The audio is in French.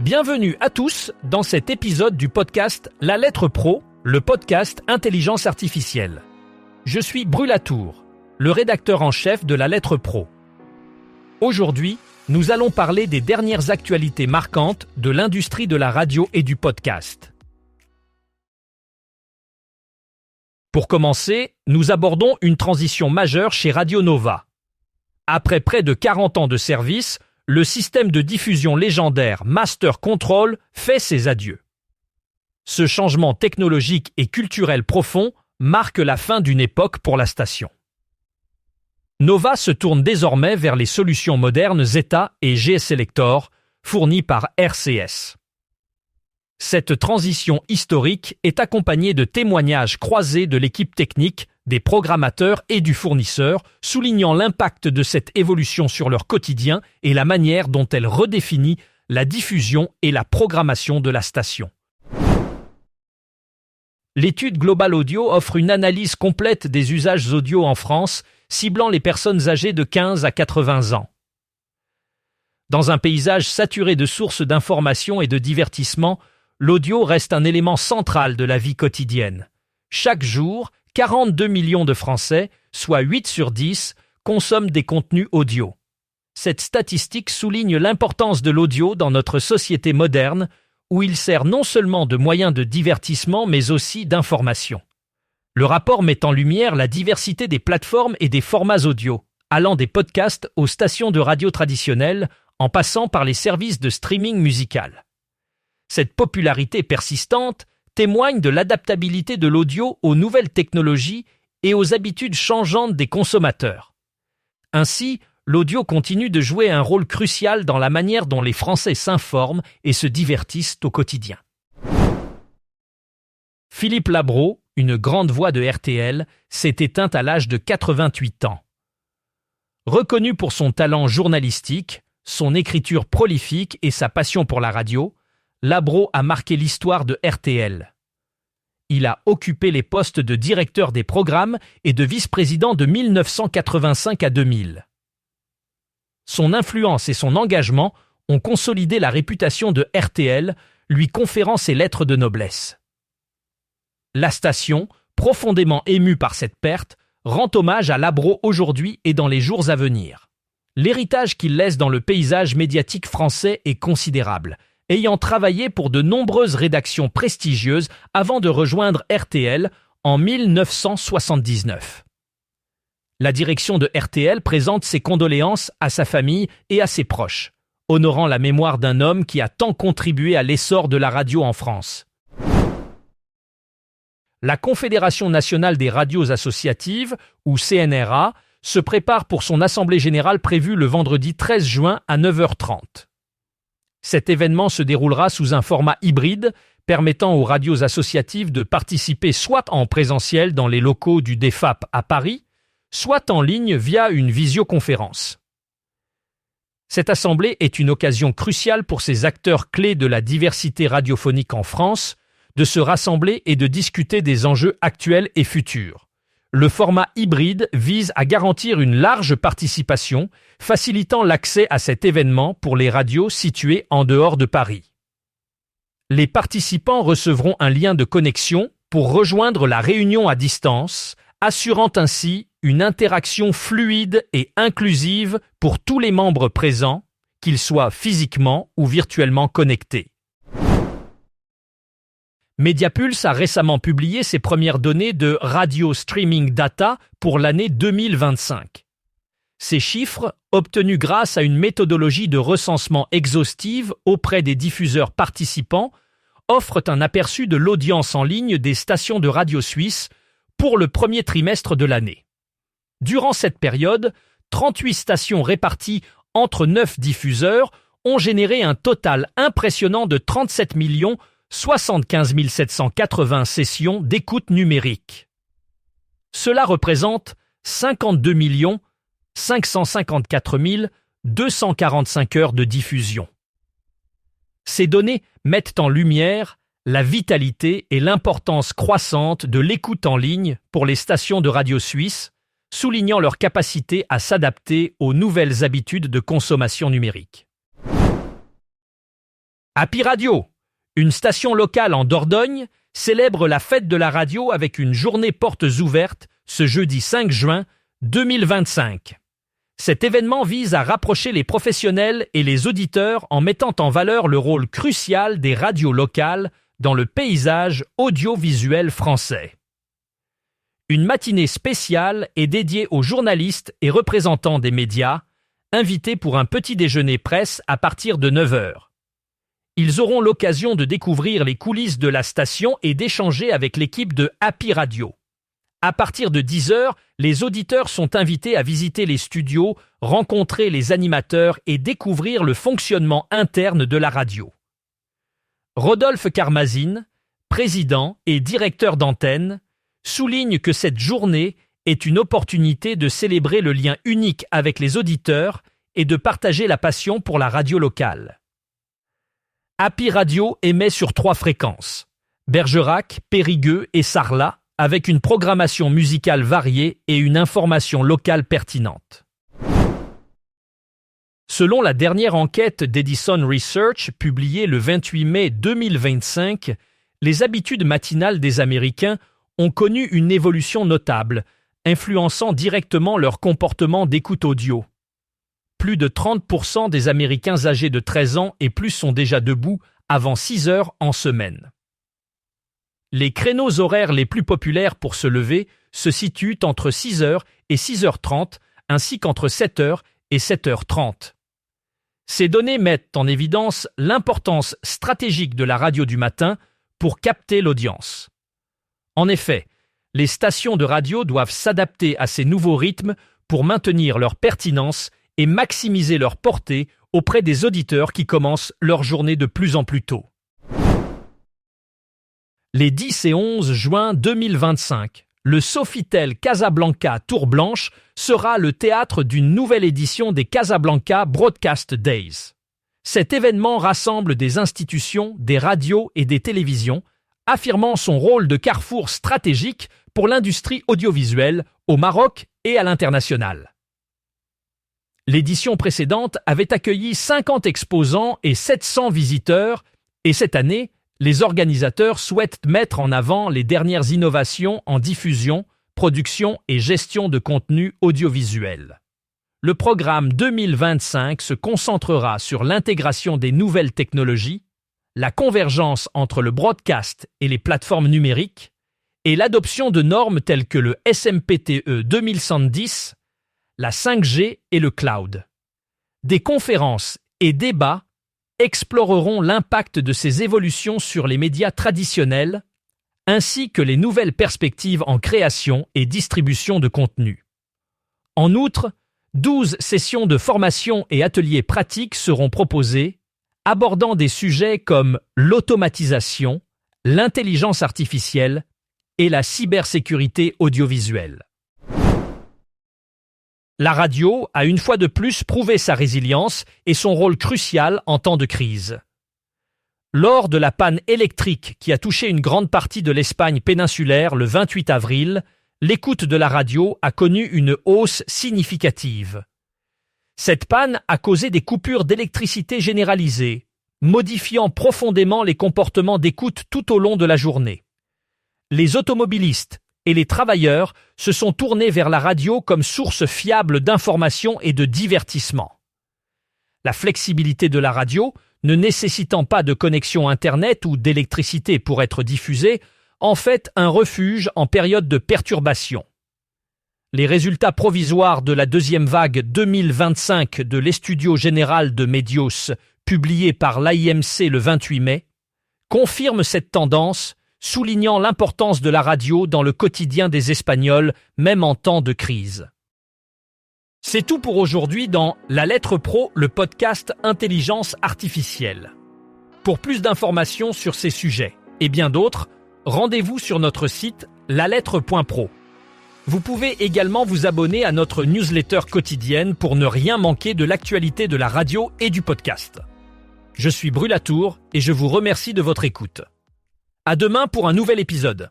Bienvenue à tous dans cet épisode du podcast La Lettre Pro, le podcast Intelligence Artificielle. Je suis Brulatour, le rédacteur en chef de La Lettre Pro. Aujourd'hui, nous allons parler des dernières actualités marquantes de l'industrie de la radio et du podcast. Pour commencer, nous abordons une transition majeure chez Radio Nova. Après près de 40 ans de service, le système de diffusion légendaire Master Control fait ses adieux. Ce changement technologique et culturel profond marque la fin d'une époque pour la station. Nova se tourne désormais vers les solutions modernes Zeta et G-Selector, fournies par RCS. Cette transition historique est accompagnée de témoignages croisés de l'équipe technique, des programmateurs et du fournisseur, soulignant l'impact de cette évolution sur leur quotidien et la manière dont elle redéfinit la diffusion et la programmation de la station. L'étude Global Audio offre une analyse complète des usages audio en France, ciblant les personnes âgées de 15 à 80 ans. Dans un paysage saturé de sources d'information et de divertissement, l'audio reste un élément central de la vie quotidienne. Chaque jour, 42 millions de Français, soit 8 sur 10, consomment des contenus audio. Cette statistique souligne l'importance de l'audio dans notre société moderne, où il sert non seulement de moyen de divertissement, mais aussi d'information. Le rapport met en lumière la diversité des plateformes et des formats audio, allant des podcasts aux stations de radio traditionnelles, en passant par les services de streaming musical. Cette popularité persistante témoigne de l'adaptabilité de l'audio aux nouvelles technologies et aux habitudes changeantes des consommateurs. Ainsi, l'audio continue de jouer un rôle crucial dans la manière dont les Français s'informent et se divertissent au quotidien. Philippe Labro, une grande voix de RTL, s'est éteint à l'âge de 88 ans. Reconnu pour son talent journalistique, son écriture prolifique et sa passion pour la radio, Labro a marqué l'histoire de RTL. Il a occupé les postes de directeur des programmes et de vice-président de 1985 à 2000. Son influence et son engagement ont consolidé la réputation de RTL, lui conférant ses lettres de noblesse. La station, profondément émue par cette perte, rend hommage à Labro aujourd'hui et dans les jours à venir. L'héritage qu'il laisse dans le paysage médiatique français est considérable, ayant travaillé pour de nombreuses rédactions prestigieuses avant de rejoindre RTL en 1979. La direction de RTL présente ses condoléances à sa famille et à ses proches, honorant la mémoire d'un homme qui a tant contribué à l'essor de la radio en France. La Confédération nationale des radios associatives, ou CNRA, se prépare pour son assemblée générale prévue le vendredi 13 juin à 9h30. Cet événement se déroulera sous un format hybride, permettant aux radios associatives de participer soit en présentiel dans les locaux du DEFAP à Paris, soit en ligne via une visioconférence. Cette assemblée est une occasion cruciale pour ces acteurs clés de la diversité radiophonique en France de se rassembler et de discuter des enjeux actuels et futurs. Le format hybride vise à garantir une large participation, facilitant l'accès à cet événement pour les radios situées en dehors de Paris. Les participants recevront un lien de connexion pour rejoindre la réunion à distance, assurant ainsi une interaction fluide et inclusive pour tous les membres présents, qu'ils soient physiquement ou virtuellement connectés. Mediapulse a récemment publié ses premières données de Radio Streaming Data pour l'année 2025. Ces chiffres, obtenus grâce à une méthodologie de recensement exhaustive auprès des diffuseurs participants, offrent un aperçu de l'audience en ligne des stations de radio suisses pour le premier trimestre de l'année. Durant cette période, 38 stations réparties entre 9 diffuseurs ont généré un total impressionnant de 37 75 780 sessions d'écoute numérique. Cela représente 52 554 245 heures de diffusion. Ces données mettent en lumière la vitalité et l'importance croissante de l'écoute en ligne pour les stations de radio suisses, soulignant leur capacité à s'adapter aux nouvelles habitudes de consommation numérique. Happy Radio, une station locale en Dordogne, célèbre la fête de la radio avec une journée portes ouvertes ce jeudi 5 juin 2025. Cet événement vise à rapprocher les professionnels et les auditeurs en mettant en valeur le rôle crucial des radios locales dans le paysage audiovisuel français. Une matinée spéciale est dédiée aux journalistes et représentants des médias, invités pour un petit déjeuner presse à partir de 9h. Ils auront l'occasion de découvrir les coulisses de la station et d'échanger avec l'équipe de Happy Radio. À partir de 10h, les auditeurs sont invités à visiter les studios, rencontrer les animateurs et découvrir le fonctionnement interne de la radio. Rodolphe Carmazine, président et directeur d'antenne, souligne que cette journée est une opportunité de célébrer le lien unique avec les auditeurs et de partager la passion pour la radio locale. Happy Radio émet sur 3 fréquences, Bergerac, Périgueux et Sarlat, avec une programmation musicale variée et une information locale pertinente. Selon la dernière enquête d'Edison Research publiée le 28 mai 2025, les habitudes matinales des Américains ont connu une évolution notable, influençant directement leur comportement d'écoute audio. Plus de 30% des Américains âgés de 13 ans et plus sont déjà debout avant 6 heures en semaine. Les créneaux horaires les plus populaires pour se lever se situent entre 6h et 6h30, ainsi qu'entre 7h et 7h30. Ces données mettent en évidence l'importance stratégique de la radio du matin pour capter l'audience. En effet, les stations de radio doivent s'adapter à ces nouveaux rythmes pour maintenir leur pertinence et maximiser leur portée auprès des auditeurs qui commencent leur journée de plus en plus tôt. Les 10 et 11 juin 2025, le Sofitel Casablanca Tour Blanche sera le théâtre d'une nouvelle édition des Casablanca Broadcast Days. Cet événement rassemble des institutions, des radios et des télévisions, affirmant son rôle de carrefour stratégique pour l'industrie audiovisuelle au Maroc et à l'international. L'édition précédente avait accueilli 50 exposants et 700 visiteurs, et cette année, les organisateurs souhaitent mettre en avant les dernières innovations en diffusion, production et gestion de contenu audiovisuel. Le programme 2025 se concentrera sur l'intégration des nouvelles technologies, la convergence entre le broadcast et les plateformes numériques, et l'adoption de normes telles que le SMPTE 2110, la 5G et le cloud. Des conférences et débats exploreront l'impact de ces évolutions sur les médias traditionnels, ainsi que les nouvelles perspectives en création et distribution de contenu. En outre, 12 sessions de formation et ateliers pratiques seront proposées, abordant des sujets comme l'automatisation, l'intelligence artificielle et la cybersécurité audiovisuelle. La radio a une fois de plus prouvé sa résilience et son rôle crucial en temps de crise. Lors de la panne électrique qui a touché une grande partie de l'Espagne péninsulaire le 28 avril, l'écoute de la radio a connu une hausse significative. Cette panne a causé des coupures d'électricité généralisées, modifiant profondément les comportements d'écoute tout au long de la journée. Les automobilistes et les travailleurs se sont tournés vers la radio comme source fiable d'information et de divertissement. La flexibilité de la radio, ne nécessitant pas de connexion Internet ou d'électricité pour être diffusée, en fait un refuge en période de perturbation. Les résultats provisoires de la deuxième vague 2025 de l'Estudio Général de Medios, publié par l'AIMC le 28 mai, confirment cette tendance, soulignant l'importance de la radio dans le quotidien des Espagnols, même en temps de crise. C'est tout pour aujourd'hui dans La Lettre Pro, le podcast Intelligence Artificielle. Pour plus d'informations sur ces sujets et bien d'autres, rendez-vous sur notre site lalettre.pro. Vous pouvez également vous abonner à notre newsletter quotidienne pour ne rien manquer de l'actualité de la radio et du podcast. Je suis Brulatour et je vous remercie de votre écoute. À demain pour un nouvel épisode.